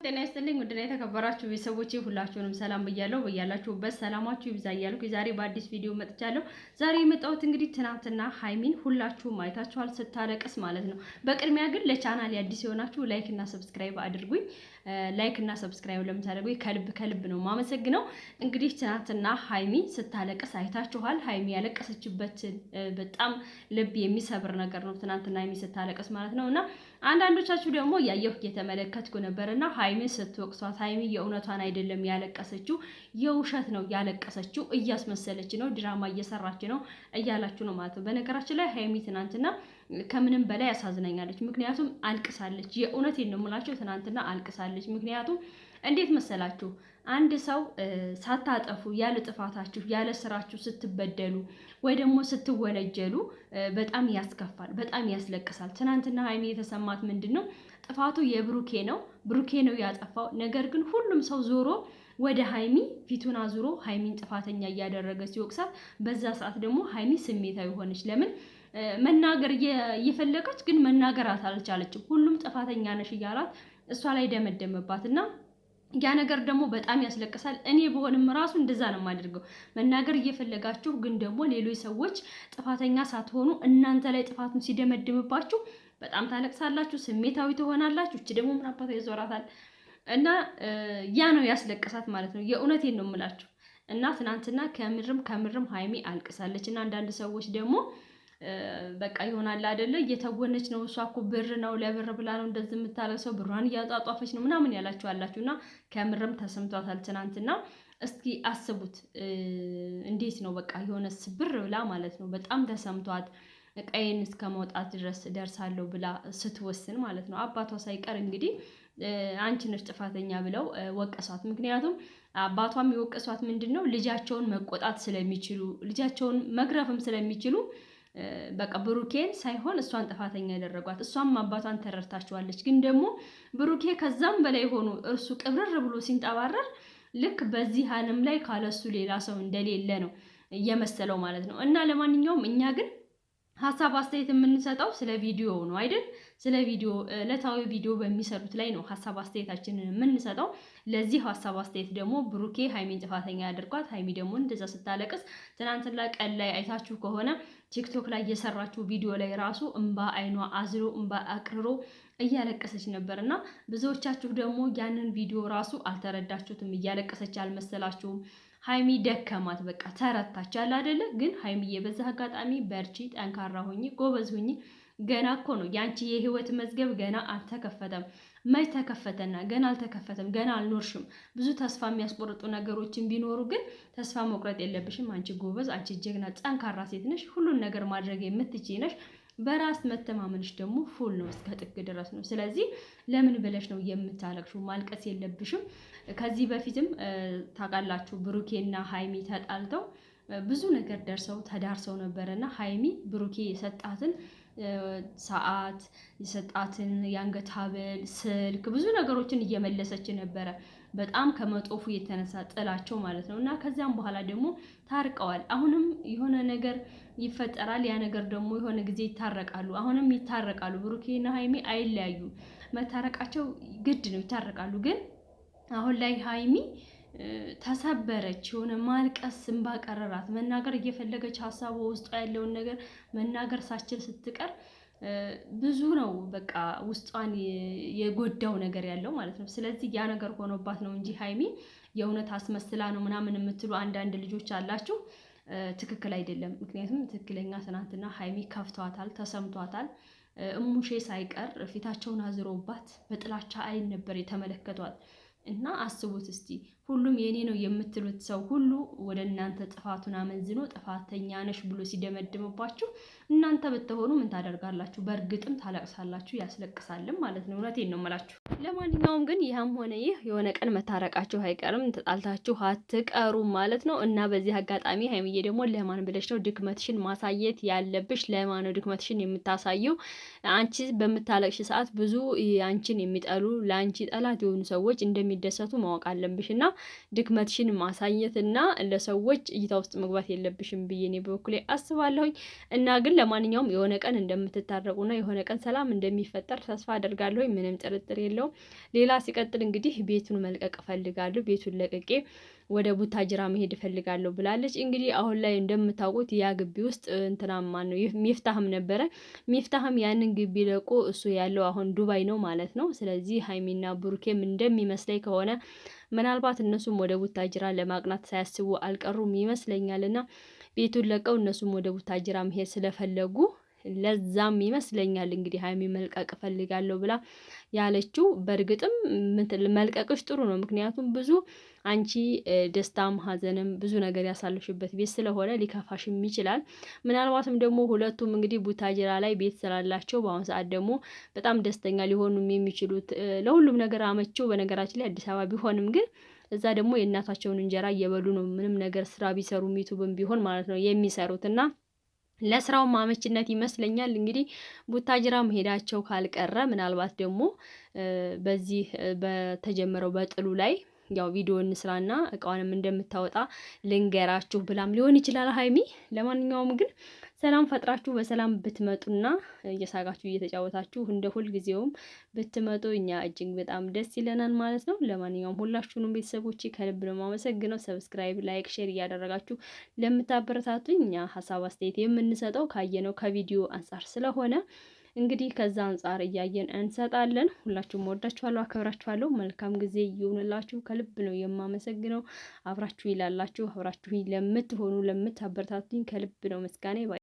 ጤና ይስጥልኝ ውድና የተከበራችሁ ቤተሰቦቼ ሁላችሁንም ሰላም ብያለሁ። በያላችሁበት ሰላማችሁ ይብዛ እያልኩ ዛሬ በአዲስ ቪዲዮ መጥቻለሁ። ዛሬ የመጣሁት እንግዲህ ትናንትና ሀይሚን ሁላችሁም አይታችኋል ስታለቅስ ማለት ነው። በቅድሚያ ግን ለቻናል አዲስ የሆናችሁ ላይክ እና ሰብስክራይብ አድርጉኝ። ላይክ እና ሰብስክራይብ ለምታደርጉኝ ከልብ ነው ማመሰግነው። እንግዲህ ትናንትና ሀይሚ ስታለቅስ አይታችኋል። ሀይሚ ያለቀሰችበትን በጣም ልብ የሚሰብር ነገር ነው ትናንትና ሀይሚ ስታለቅስ ማለት ነው። እና አንዳንዶቻችሁ ደግሞ ያየሁ እየተመለከትኩ ነበርና ሀይሚ ስትወቅሷት ሀይሚ የእውነቷን አይደለም ያለቀሰችው፣ የውሸት ነው ያለቀሰችው፣ እያስመሰለች ነው፣ ድራማ እየሰራች ነው እያላችሁ ነው ማለት ነው። በነገራችን ላይ ሀይሚ ትናንትና ከምንም በላይ ያሳዝናኛለች። ምክንያቱም አልቅሳለች። የእውነቴን ነው የምላችሁ፣ ትናንትና አልቅሳለች። ምክንያቱም እንዴት መሰላችሁ? አንድ ሰው ሳታጠፉ ያለ ጥፋታችሁ ያለ ስራችሁ ስትበደሉ ወይ ደግሞ ስትወነጀሉ በጣም ያስከፋል፣ በጣም ያስለቅሳል። ትናንትና ሀይሚ የተሰማት ምንድነው? ጥፋቱ የብሩኬ ነው፣ ብሩኬ ነው ያጠፋው። ነገር ግን ሁሉም ሰው ዞሮ ወደ ሀይሚ ፊቱን አዙሮ ሀይሚን ጥፋተኛ እያደረገ ሲወቅሳት፣ በዛ ሰዓት ደግሞ ሀይሚ ስሜታዊ ሆነች። ለምን መናገር እየፈለገች ግን መናገር አልቻለችም። ሁሉም ጥፋተኛ ነሽ እያላት እሷ ላይ ደመደመባት እና ያ ነገር ደግሞ በጣም ያስለቅሳል። እኔ በሆንም ራሱ እንደዛ ነው የማደርገው። መናገር እየፈለጋችሁ ግን ደግሞ ሌሎች ሰዎች ጥፋተኛ ሳትሆኑ እናንተ ላይ ጥፋቱን ሲደመድምባችሁ በጣም ታለቅሳላችሁ፣ ስሜታዊ ትሆናላችሁ። እቺ ደግሞ ምን አባቷ ይዞራታል እና ያ ነው ያስለቅሳት ማለት ነው። የእውነቴን ነው የምላችሁ። እና ትናንትና ከምርም ሀይሚ አልቅሳለች። እና አንዳንድ ሰዎች ደግሞ በቃ ይሆናል አይደለ እየተወነች ነው፣ እሷ እኮ ብር ነው ለብር ብላ ነው እንደዚህ የምታለቅሰው፣ ብሯን እያጣጧፈች ነው ምናምን ያላችሁ አላችሁና ከምርም ተሰምቷታል ትናንትና። እስኪ አስቡት እንዴት ነው በቃ የሆነ ስብር ብላ ማለት ነው። በጣም ተሰምቷት ቀይን እስከ መውጣት ድረስ ደርሳለሁ ብላ ስትወስን ማለት ነው። አባቷ ሳይቀር እንግዲህ አንቺ ነሽ ጥፋተኛ ብለው ወቀሷት። ምክንያቱም አባቷም የወቀሷት ምንድነው ልጃቸውን መቆጣት ስለሚችሉ ልጃቸውን መግረፍም ስለሚችሉ በቃ ብሩኬን ሳይሆን እሷን ጥፋተኛ ያደረጓት። እሷም አባቷን ተረድታችኋለች። ግን ደግሞ ብሩኬ ከዛም በላይ ሆኖ እርሱ ቅብርር ብሎ ሲንጠባረር ልክ በዚህ ዓለም ላይ ካለሱ ሌላ ሰው እንደሌለ ነው እየመሰለው ማለት ነው። እና ለማንኛውም እኛ ግን ሀሳብ አስተያየት የምንሰጠው ስለ ቪዲዮ ነው አይደል? ስለ ቪዲዮ ዕለታዊ ቪዲዮ በሚሰሩት ላይ ነው ሀሳብ አስተያየታችንን የምንሰጠው። ለዚህ ሀሳብ አስተያየት ደግሞ ብሩኬ ሀይሚን ጥፋተኛ ያደርጓት፣ ሀይሚ ደግሞ እንደዛ ስታለቅስ ትናንትና ቀን ላይ አይታችሁ ከሆነ ቲክቶክ ላይ የሰራችሁ ቪዲዮ ላይ ራሱ እንባ አይኗ አዝሎ እንባ አቅርሮ እያለቀሰች ነበር። እና ብዙዎቻችሁ ደግሞ ያንን ቪዲዮ ራሱ አልተረዳችሁትም፣ እያለቀሰች አልመሰላችሁም። ሀይሚ ደከማት፣ በቃ ተረታች ያለ አይደለ? ግን ሀይሚዬ በዛ አጋጣሚ በርቺ፣ ጠንካራ ሁኚ፣ ጎበዝ ሁኚ። ገና እኮ ነው ያንቺ የህይወት መዝገብ ገና አልተከፈተም። መች ተከፈተና? ገና አልተከፈተም፣ ገና አልኖርሽም። ብዙ ተስፋ የሚያስቆርጡ ነገሮችን ቢኖሩ ግን ተስፋ መቁረጥ የለብሽም። አንቺ ጎበዝ፣ አንቺ ጀግና፣ ጠንካራ ሴት ነሽ። ሁሉን ነገር ማድረግ የምትችይ ነሽ። በራስ መተማመንሽ ደግሞ ፉል ነው፣ እስከ ጥግ ድረስ ነው። ስለዚህ ለምን ብለሽ ነው የምታለቅሽው? ማልቀስ የለብሽም። ከዚህ በፊትም ታውቃላችሁ ብሩኬና ሀይሚ ተጣልተው ብዙ ነገር ደርሰው ተዳርሰው ነበረና ሀይሚ ብሩኬ የሰጣትን ሰዓት የሰጣትን የአንገት ሀብል፣ ስልክ፣ ብዙ ነገሮችን እየመለሰች ነበረ። በጣም ከመጦፉ የተነሳ ጥላቸው ማለት ነው። እና ከዚያም በኋላ ደግሞ ታርቀዋል። አሁንም የሆነ ነገር ይፈጠራል። ያ ነገር ደግሞ የሆነ ጊዜ ይታረቃሉ። አሁንም ይታረቃሉ። ብሩኬና ሀይሚ አይለያዩ። መታረቃቸው ግድ ነው፣ ይታረቃሉ። ግን አሁን ላይ ሀይሚ ተሰበረች። የሆነ ማልቀስ እንባ ቀረራት። መናገር እየፈለገች ሀሳቧ ውስጧ ያለውን ነገር መናገር ሳችል ስትቀር ብዙ ነው በቃ ውስጧን የጎዳው ነገር ያለው ማለት ነው። ስለዚህ ያ ነገር ሆኖባት ነው እንጂ ሀይሚ የእውነት አስመስላ ነው ምናምን የምትሉ አንዳንድ ልጆች አላችሁ። ትክክል አይደለም። ምክንያቱም ትክክለኛ ትናንትና ሀይሚ ከፍቷታል፣ ተሰምቷታል። እሙሼ ሳይቀር ፊታቸውን አዝሮባት በጥላቻ አይን ነበር የተመለከቷት። እና አስቡት እስቲ ሁሉም የኔ ነው የምትሉት ሰው ሁሉ ወደ እናንተ ጥፋቱን አመንዝኖ ጥፋተኛ ነሽ ብሎ ሲደመድምባችሁ እናንተ ብትሆኑ ምን ታደርጋላችሁ? በእርግጥም ታለቅሳላችሁ፣ ያስለቅሳልም ማለት ነው። እውነቴን ነው የምላችሁ። ለማንኛውም ግን ይህም ሆነ ይህ የሆነ ቀን መታረቃችሁ አይቀርም፣ ተጣልታችሁ አትቀሩም ማለት ነው። እና በዚህ አጋጣሚ ሀይሚዬ ደግሞ ለማን ብለሽ ነው ድክመትሽን ማሳየት ያለብሽ? ለማን ነው ድክመትሽን የምታሳየው? አንቺ በምታለቅሽ ሰዓት ብዙ አንቺን የሚጠሉ ለአንቺ ጠላት የሆኑ ሰዎች እንደሚደሰቱ ማወቅ አለብሽና ድክመትሽን ማሳየትና ለሰዎች እይታ ውስጥ መግባት የለብሽም ብዬ እኔ በበኩሌ አስባለሁኝ። እና ግን ለማንኛውም የሆነ ቀን እንደምትታረቁና የሆነ ቀን ሰላም እንደሚፈጠር ተስፋ አደርጋለሁኝ። ምንም ጥርጥር የለውም። ሌላ ሲቀጥል እንግዲህ ቤቱን መልቀቅ እፈልጋለሁ፣ ቤቱን ለቅቄ ወደ ቡታጅራ መሄድ እፈልጋለሁ ብላለች። እንግዲህ አሁን ላይ እንደምታውቁት ያ ግቢ ውስጥ እንትናማ ነው ሚፍታህም ነበረ። ሚፍታህም ያንን ግቢ ለቆ እሱ ያለው አሁን ዱባይ ነው ማለት ነው። ስለዚህ ሀይሚና ብሩኬም እንደሚመስለኝ ከሆነ ምናልባት እነሱም ወደ ቡታጅራ ለማቅናት ሳያስቡ አልቀሩም ይመስለኛልና ቤቱን ለቀው እነሱም ወደ ቡታጅራ መሄድ ስለፈለጉ ለዛም ይመስለኛል እንግዲህ ሀይሚ መልቀቅ እፈልጋለሁ ብላ ያለችው። በእርግጥም መልቀቅሽ ጥሩ ነው። ምክንያቱም ብዙ አንቺ ደስታም ሀዘንም ብዙ ነገር ያሳለፍሽበት ቤት ስለሆነ ሊከፋሽም ይችላል። ምናልባትም ደግሞ ሁለቱም እንግዲህ ቡታጅራ ላይ ቤት ስላላቸው በአሁኑ ሰዓት ደግሞ በጣም ደስተኛ ሊሆኑም የሚችሉት ለሁሉም ነገር አመቸው። በነገራችን ላይ አዲስ አበባ ቢሆንም ግን እዛ ደግሞ የእናታቸውን እንጀራ እየበሉ ነው። ምንም ነገር ስራ ቢሰሩም ዩቱብም ቢሆን ማለት ነው የሚሰሩት እና ለስራው አመችነት ይመስለኛል እንግዲህ ቡታጅራ መሄዳቸው ካልቀረ ምናልባት ደግሞ በዚህ በተጀመረው በጥሉ ላይ ያው ቪዲዮ እንስራና እቃዋንም እንደምታወጣ ልንገራችሁ ብላም ሊሆን ይችላል ሀይሚ። ለማንኛውም ግን ሰላም ፈጥራችሁ በሰላም ብትመጡና እየሳቃችሁ እየተጫወታችሁ እንደ ሁል ጊዜውም ብትመጡ እኛ እጅግ በጣም ደስ ይለናል ማለት ነው። ለማንኛውም ሁላችሁንም ቤተሰቦች ከልብ ነው የማመሰግነው። ሰብስክራይብ፣ ላይክ፣ ሼር እያደረጋችሁ ለምታበረታቱኝ እኛ ሀሳብ አስተያየት የምንሰጠው ካየነው ከቪዲዮ አንጻር ስለሆነ እንግዲህ ከዛ አንጻር እያየን እንሰጣለን። ሁላችሁም ወዳችኋለሁ፣ አከብራችኋለሁ። መልካም ጊዜ ይሁንላችሁ። ከልብ ነው የማመሰግነው። አብራችሁ ይላላችሁ አብራችሁ ለምትሆኑ ለምታበረታቱኝ ከልብ ነው ምስጋና